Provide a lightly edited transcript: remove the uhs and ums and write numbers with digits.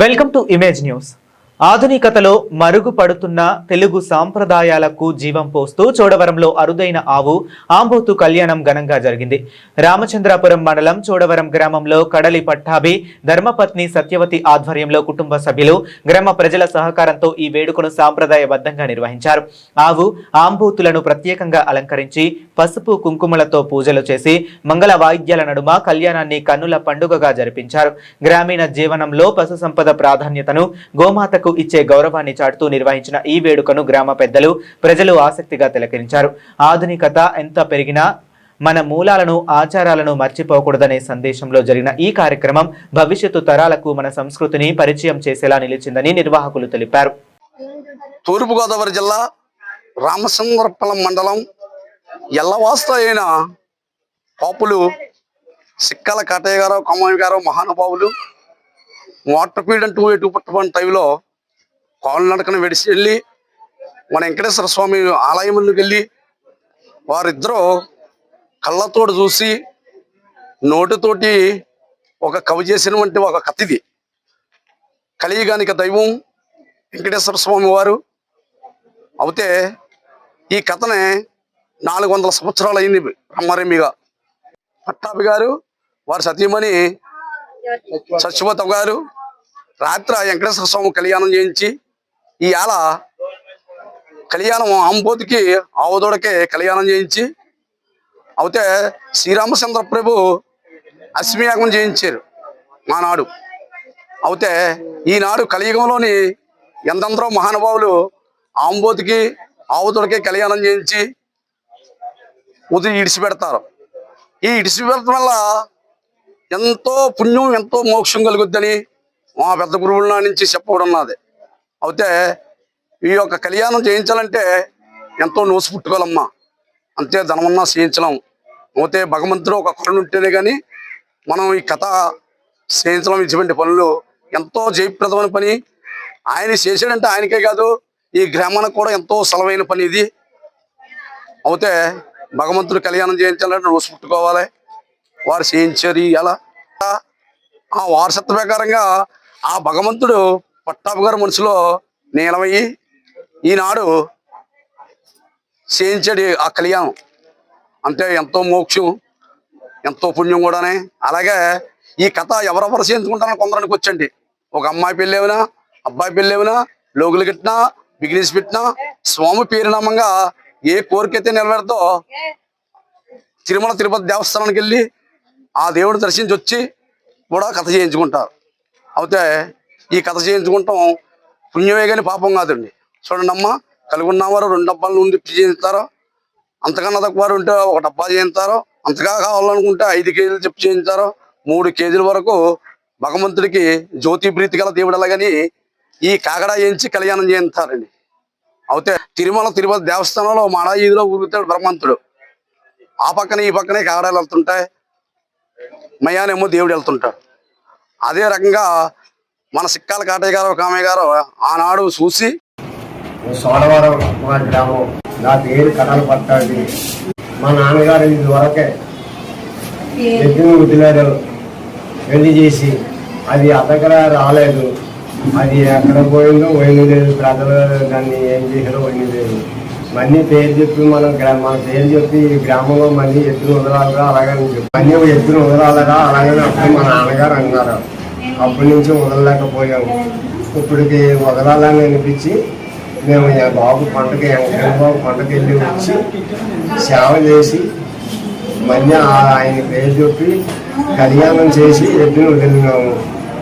Welcome to image news. ఆధునికతలో మరుగుపడుతున్న తెలుగు సాంప్రదాయాలకు జీవం పోస్తూ చోడవరంలో అరుదైన ఆవు ఆంబోతు కళ్యాణం ఘనంగా జరిగింది. రామచంద్రాపురం మండలం చోడవరం గ్రామంలో కడలి పట్టాభి ధర్మపత్ని సత్యవతి ఆధ్వర్యంలో కుటుంబ సభ్యులు గ్రామ ప్రజల సహకారంతో ఈ వేడుకను సాంప్రదాయబద్ధంగా నిర్వహించారు. ఆవు ఆంబోతులను ప్రత్యేకంగా అలంకరించి పసుపు కుంకుమలతో పూజలు చేసి మంగళ వాయిద్యాల నడుమ కళ్యాణాన్ని కన్నుల పండుగగా జరిపించారు. గ్రామీణ జీవనంలో పశు సంపద ప్రాధాన్యతను గోమాతకు ఇచ్చే గౌరవాన్ని చాటుతూ నిర్వహించిన ఈ వేడుకను గ్రామ పెద్దలు ప్రజలు ఆసక్తిగా తిలకరించారు. ఆధునికత ఎంత పెరిగినా మన మూలాలను ఆచారాలను మర్చిపోకూడదనే సందేశంలో జరిగిన ఈ కార్యక్రమం భవిష్యత్తు తరాలకు మన సంస్కృతిని పరిచయం చేసేలా నిలిచిందని నిర్వాహకులు తెలిపారు. తూర్పుగోదావరి జిల్లా రామచంద్రపురం మండలం ఎల్లవాస్త అయిన పాపులు సిక్కల కాటయ్య గారు కమ్మయ్య గారు మహానుభావులు వాటర్ పీడ్ అండ్ 282 పుట్టపడిన టైంలో కాళ్ళు నడకను వెడిసి వెళ్ళి మన వెంకటేశ్వర స్వామి ఆలయంలోకి వెళ్ళి వారిద్దరూ కళ్ళతోడు చూసి నోటితోటి ఒక కవి చేసినటువంటి ఒక కథ ఇది. కలియుగానికి దైవం వెంకటేశ్వర స్వామి వారు అయితే ఈ కథనే 400 సంవత్సరాలు అయింది. రమ్మారెమ్మిగా పట్టాభి గారు వారి సతీమణి సత్యవతి గారు రాత్రి వెంకటేశ్వర స్వామి కళ్యాణం చేయించి ఇవాళ కళ్యాణం ఆంబోతికి ఆవుదోడకే కళ్యాణం చేయించి అయితే శ్రీరామచంద్ర ప్రభు అశ్వయాగం చేయించారు ఆనాడు. అయితే ఈనాడు కలియుగంలోని ఎందరో మహానుభావులు ఆంబోతికి ఆవుదోడకే కళ్యాణం చేయించి ఉదయం ఇడిచిపెడతారు. ఈ ఇడిచిపెట్టడం వల్ల ఎంతో పుణ్యం ఎంతో మోక్షం కలుగుద్దని మా పెద్ద గురువుల నుంచి చెప్పడం ఉన్నది. అయితే ఈ యొక్క కళ్యాణం చేయించాలంటే ఎంతో నోసు పుట్టుకోవాలమ్మా, అంతే ధనమన్నా చేయించలేం. అయితే భగవంతుడు ఒక కరుణ ఉంటేనే కానీ మనం ఈ కథ చేయించడం ఇటువంటి పనులు ఎంతో జయప్రదమైన పని. ఆయన చేసాడంటే ఆయనకే కాదు ఈ గ్రామానికి కూడా ఎంతో సలవైన పని ఇది. అయితే భగవంతుడు కళ్యాణం చేయించాలంటే నోసు పుట్టుకోవాలి. వారు చేయించారు. ఎలా ఆ వారసత్వ ప్రకారంగా ఆ భగవంతుడు పట్టాభి గారి మనసులో నీలమయ్యి ఈనాడు చేయించాడు ఆ కళ్యాణం. అంటే ఎంతో మోక్షం ఎంతో పుణ్యం కూడానే. అలాగే ఈ కథ ఎవరెవరు చేయించుకుంటారని కొందరికి వచ్చండి. ఒక అమ్మాయి పెళ్ళేవినా అబ్బాయి పెళ్ళేవినా లోగులు గిట్టినా బిగినీస్ పెట్టినా స్వామి పేరునామంగా ఏ కోరికైతే నెరవేరుతో తిరుమల తిరుపతి దేవస్థానానికి వెళ్ళి ఆ దేవుడు దర్శించి వచ్చి కూడా కథ చేయించుకుంటారు. అయితే ఈ కథ చేయించుకుంటాం పుణ్యమే కానీ పాపం కాదండి. చూడండి అమ్మ, కలిగి ఉన్నవారు 2 డబ్బాల నుండి చేయిస్తారో, అంతకన్నా తక్కువ వారు ఉంటే 1 డబ్బా చేయిస్తారో, అంతగా కావాలనుకుంటే 5 కేజీలు చెప్పి చేయించారో, 3 కేజీల వరకు భగవంతుడికి జ్యోతి ప్రీతి గల దేవుడు అలాగని ఈ కాగడ చేయించి కళ్యాణం చేయిస్తారండి. అయితే తిరుమల తిరుపతి దేవస్థానంలో మాడా ఈదిలో ఊరుతాడు భగవంతుడు. ఆ పక్కన ఈ పక్కనే కాగడాలు వెళ్తుంటాయి, మయానేమో దేవుడు వెళ్తుంటాడు. అదే రకంగా మన సిక్కాల కాటయ్య గారు కామయ్య గారు ఆనాడు చూసి సోడవరం మా గ్రామం, నా పేరు కడల పట్టాలి. మా నాన్నగారు ఇది వరకే ఎద్దును వదిలారు పెళ్లి చేసి, అది అతగర రాలేదు. అది ఎక్కడ పోయిందో పోయింది లేదు, ప్రజలు దాన్ని ఏం చేశారో పోయింది లేదు. మళ్ళీ పేరు చెప్పి మన పేరు చెప్పి గ్రామంలో మళ్ళీ ఎద్దును వదలాలరా అలాగని చెప్పి మళ్ళీ ఎద్దును వదలాలరా అలాగని అప్పుడు మా నాన్నగారు అన్నారు. అప్పటి నుంచి వదలలేకపోయాము. ఇప్పటికి వదలాలని అనిపించి మేము బాబు పంటకి బాబు పంటకి వెళ్ళి వచ్చి సేవ చేసి మళ్ళీ ఆయన పేరు చెప్పి కళ్యాణం చేసి ఎద్దును వదిలినాము.